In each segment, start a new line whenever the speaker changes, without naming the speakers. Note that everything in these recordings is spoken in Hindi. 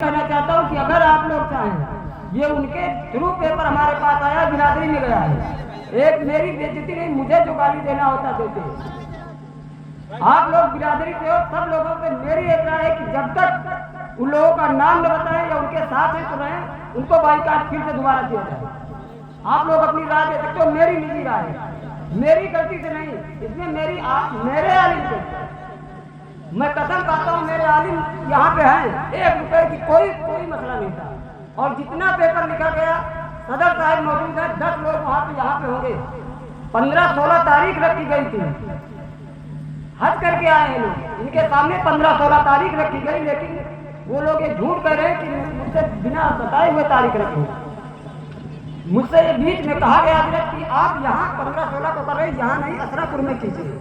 कहना चाहता हूँ कि अगर आप लोग चाहें, ये उनके थ्रू पेपर हमारे पास आया, बिरादरी में गया है। एक मेरी बेइज्जती नहीं, मुझे जो गाली देना होता देते। आप लोग बिरादरी से हो, सब लोगों से मेरी एक राय है कि जब तक उन लोगों का नाम न बताएं या उनके साथ ही तो रहें, उनको बाइकाट फिर से दोबारा किया जाए। आप लोग अपनी राय दे सकते हो, मेरी निजी राय है, मेरी गलती से नहीं, इसमें मेरे आलिम से मैं कसम खाता हूँ, मेरे आलिम यहाँ पे हैं, 1 रुपए की कोई मसला नहीं था। और जितना पेपर लिखा गया, सदर साहब मौजूद है, 10 लोग वहाँ पे यहाँ पे होंगे। 15-16 तारीख रखी गई थी, हज करके आए हैं लोग, इनके सामने 15-16 तारीख रखी गई, लेकिन वो लोग ये झूठ कह रहे हैं कि मुझसे बिना बताए हुए तारीख रखी। मुझसे ये बीच में कहा गया कि आप यहाँ 15-16 को कर रहे, यहाँ नहीं असरापुर में कीजिए।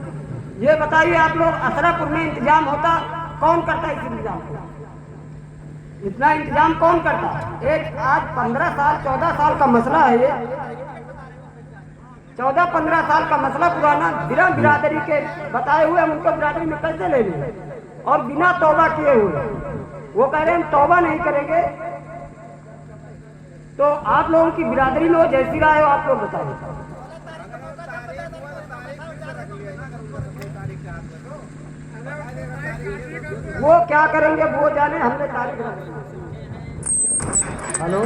ये बताइए आप लोग, असरापुर में इंतजाम होता, कौन करता इस इंतजाम को? इतना इंतजाम कौन करता? एक आज 15 साल 14 साल का मसला है, ये 14-15 साल का मसला पुराना, बिना बिरादरी के बताए हुए हम उनको बिरादरी में कैसे ले लें? और बिना तौबा किए हुए वो कह रहे हैं हम तौबा नहीं करेंगे। तो आप लोगों की बिरादरी में वो जैसी राय हो, आप लोग बताइए। वो क्या करेंगे वो जाने, हमने तारीख रखी। हेलो,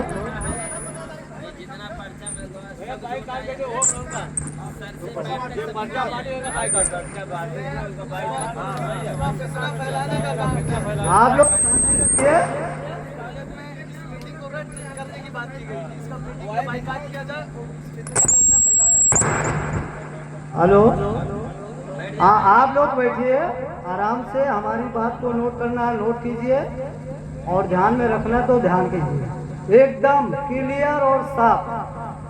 आप लोग हेलो, हाँ आप लोग बैठिए आराम से, हमारी बात को नोट करना है नोट कीजिए, और ध्यान में रखना तो ध्यान कीजिए। एकदम क्लियर और साफ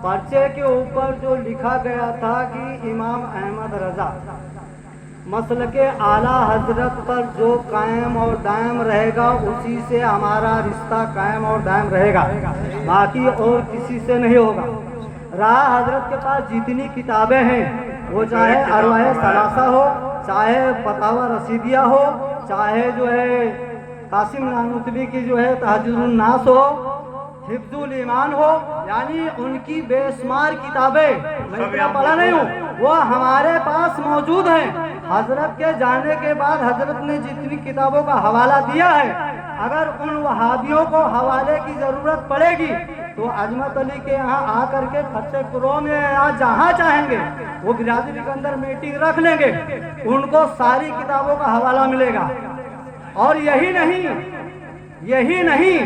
पर्चे के ऊपर जो लिखा गया था कि इमाम अहमद रजा मसलके आला हजरत पर जो कायम और दायम रहेगा, उसी से हमारा रिश्ता कायम और दायम रहेगा, बाकी और किसी से नहीं होगा। राह हजरत के पास जितनी किताबें हैं, वो चाहे अरवाह सलासा हो, चाहे फतावा रसीदिया हो, चाहे जो है कासिम नानूतवी की जो है तहज्जुदुन नास हो, हिफ्जुल ईमान हो, यानी उनकी बेशुमार किताबें, मैं पढ़ा नहीं हूँ, वो हमारे पास मौजूद हैं। हजरत के जाने के बाद हजरत ने जितनी किताबों का हवाला दिया है, अगर उन वहाबियों को हवाले की जरूरत पड़ेगी तो अजमत अली के यहाँ आकर के फतेह पुरो में या जहाँ चाहेंगे वो बिरादरी के अंदर मीटिंग रख लेंगे, उनको सारी किताबों का हवाला मिलेगा। और यही नहीं,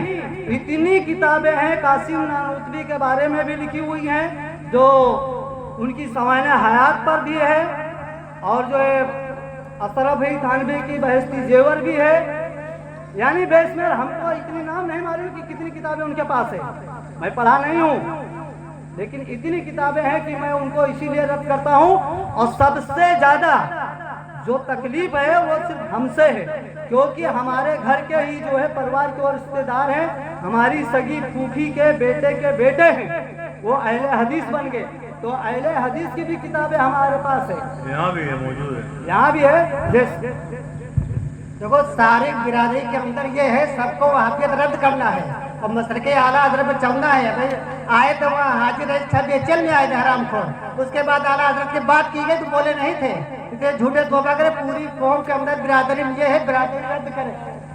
इतनी किताबें हैं कासिम नानूतवी के बारे में भी लिखी हुई हैं, जो उनकी सवाने हयात पर भी है, और जो है असरफ थानवी की बहस्ती जेवर भी है। यानी बेशुमार, हमको इतनी नाम नहीं मालूम कि कितनी किताबें उनके पास है, मैं पढ़ा नहीं हूँ, लेकिन इतनी किताबें हैं कि मैं उनको इसीलिए रद्द करता हूँ। और सबसे ज्यादा जो तकलीफ है वो सिर्फ हमसे है, क्योंकि हमारे घर के ही जो है परिवार के और रिश्तेदार हैं, हमारी सगी फूफी के बेटे हैं, वो अहले हदीस बन गए, तो अहले हदीस की भी किताबें हमारे पास है,
यहाँ भी है, मौजूद है,
यहाँ भी है। देखो सारी बिरादरी के अंदर ये है, सबको वहाबियत रद्द करना है और मसलके आला हजरत पर चलना है। भाई आए तो वहाँ हाजिर चल में आए थे हराम खोर, उसके बाद आला हजरत की बात की गई तो बोले नहीं थे, इसलिए झूठे धोखा करे, पूरी कौम के अंदर बिरादरी में ये है बिरादरी रद्द करे,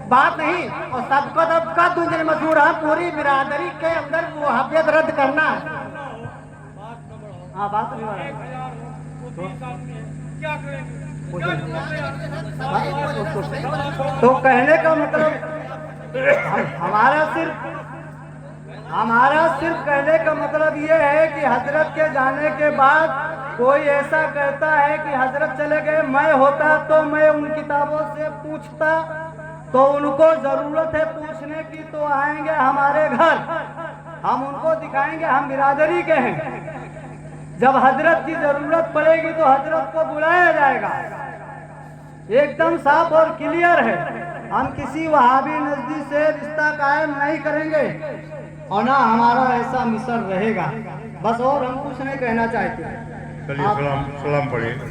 बात नहीं। और सबको तब का दूसरे मशहूर है, पूरी बिरादरी के अंदर वहाबियत रद्द करना। हाँ बात तो कहने का मतलब हमारा सिर्फ कहने का मतलब ये है कि हजरत के जाने के बाद कोई ऐसा कहता है कि हजरत चले गए, मैं होता तो मैं उन किताबों से पूछता, तो उनको जरूरत है पूछने की तो आएंगे हमारे घर, हम उनको दिखाएंगे हम बिरादरी के हैं। जब हजरत की जरूरत पड़ेगी तो हजरत को बुलाया जाएगा, एकदम साफ और क्लियर है। हम किसी वहाबी नजदी से रिश्ता कायम नहीं करेंगे और ना हमारा ऐसा मिशन रहेगा, बस और हम कुछ नहीं कहना चाहते।
चलिए सलाम पढ़िए।